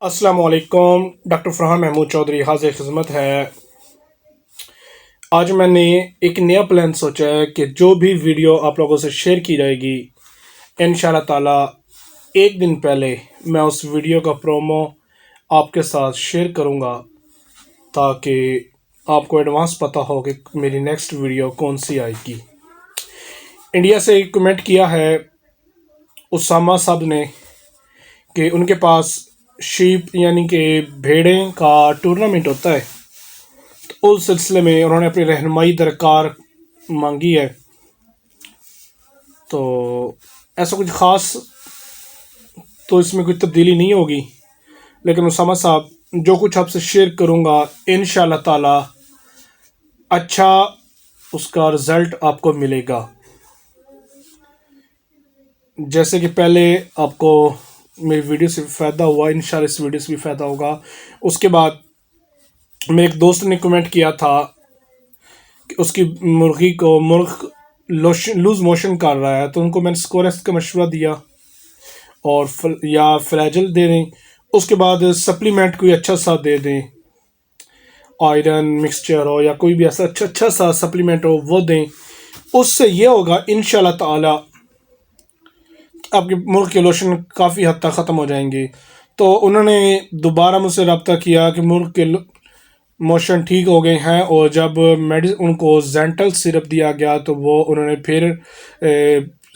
السلام علیکم، ڈاکٹر فرحان محمود چودھری حاضر خدمت ہے۔ آج میں نے ایک نیا پلان سوچا ہے کہ جو بھی ویڈیو آپ لوگوں سے شیئر کی جائے گی انشاءاللہ تعالی ایک دن پہلے میں اس ویڈیو کا پرومو آپ کے ساتھ شیئر کروں گا تاکہ آپ کو ایڈوانس پتہ ہو کہ میری نیکسٹ ویڈیو کون سی آئے گی۔ انڈیا سے ایک کمنٹ کیا ہے اسامہ صاحب نے کہ ان کے پاس شیپ یعنی کہ بھیڑیں کا ٹورنامنٹ ہوتا ہے، تو اس سلسلے میں انہوں نے اپنی رہنمائی درکار مانگی ہے۔ تو ایسا کچھ خاص تو اس میں کوئی تبدیلی نہیں ہوگی، لیکن اسامہ صاحب جو کچھ آپ سے شیئر کروں گا انشاءاللہ تعالی اچھا اس کا رزلٹ آپ کو ملے گا۔ جیسے کہ پہلے آپ کو میری ویڈیو سے فائدہ ہوا، انشاءاللہ اس ویڈیو سے بھی فائدہ ہوگا۔ اس کے بعد میرے ایک دوست نے کمنٹ کیا تھا کہ اس کی مرغ لوز موشن کر رہا ہے، تو ان کو میں نے اسکورس کا مشورہ دیا اور یا فلیجل دے دیں، اس کے بعد سپلیمنٹ کوئی اچھا سا دے دیں، آئرن مکسچر ہو یا کوئی بھی ایسا اچھا سا سپلیمنٹ ہو وہ دیں۔ اس سے یہ ہوگا انشاءاللہ تعالی آپ کے مرغ کے لوشن کافی حد تک ختم ہو جائیں گے۔ تو انہوں نے دوبارہ مجھ سے رابطہ کیا کہ مرغ کے موشن ٹھیک ہو گئے ہیں، اور جب ان کو زینٹل سرپ دیا گیا تو وہ انہوں نے پھر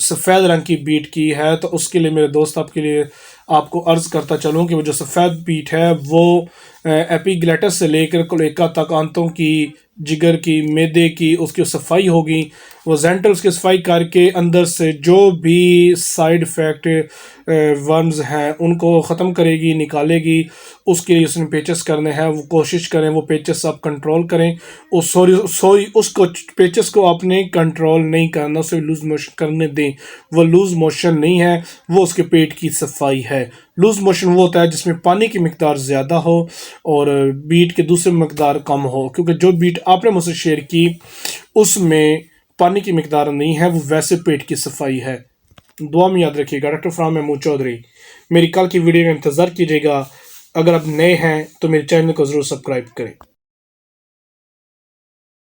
سفید رنگ کی بیٹ کی ہے۔ تو اس کے لیے میرے دوست آپ کے لیے آپ کو عرض کرتا چلوں کہ وہ جو سفید بیٹ ہے وہ ایپیگلیٹس سے لے کر کلیکا تک آنتوں کی، جگر کی، میدے کی اس کی صفائی ہوگی۔ وہ زینٹلز کی صفائی کر کے اندر سے جو بھی سائیڈ افیکٹ ورمز ہیں ان کو ختم کرے گی، نکالے گی۔ اس کے لیے اس نے پیچز کرنے ہیں، وہ کوشش کریں وہ پیچز آپ کنٹرول کریں۔ اس کو پیچز کو آپ نے کنٹرول نہیں کرنا، اسے لوز موشن کرنے دیں۔ وہ لوز موشن نہیں ہے، وہ اس کے پیٹ کی صفائی ہے۔ لوز موشن وہ ہوتا ہے جس میں پانی کی مقدار زیادہ ہو اور بیٹ کے دوسرے مقدار کم ہو، کیونکہ جو بیٹ آپ نے مجھ سے شیئر کی اس میں پانی کی مقدار نہیں ہے، وہ ویسے پیٹ کی صفائی ہے۔ دعا میں یاد رکھیے گا۔ ڈاکٹر فرحان محمود چودھری۔ میری کل کی ویڈیو کا انتظار کیجیے گا۔ اگر آپ نئے ہیں تو میرے چینل کو ضرور سبسکرائب کریں۔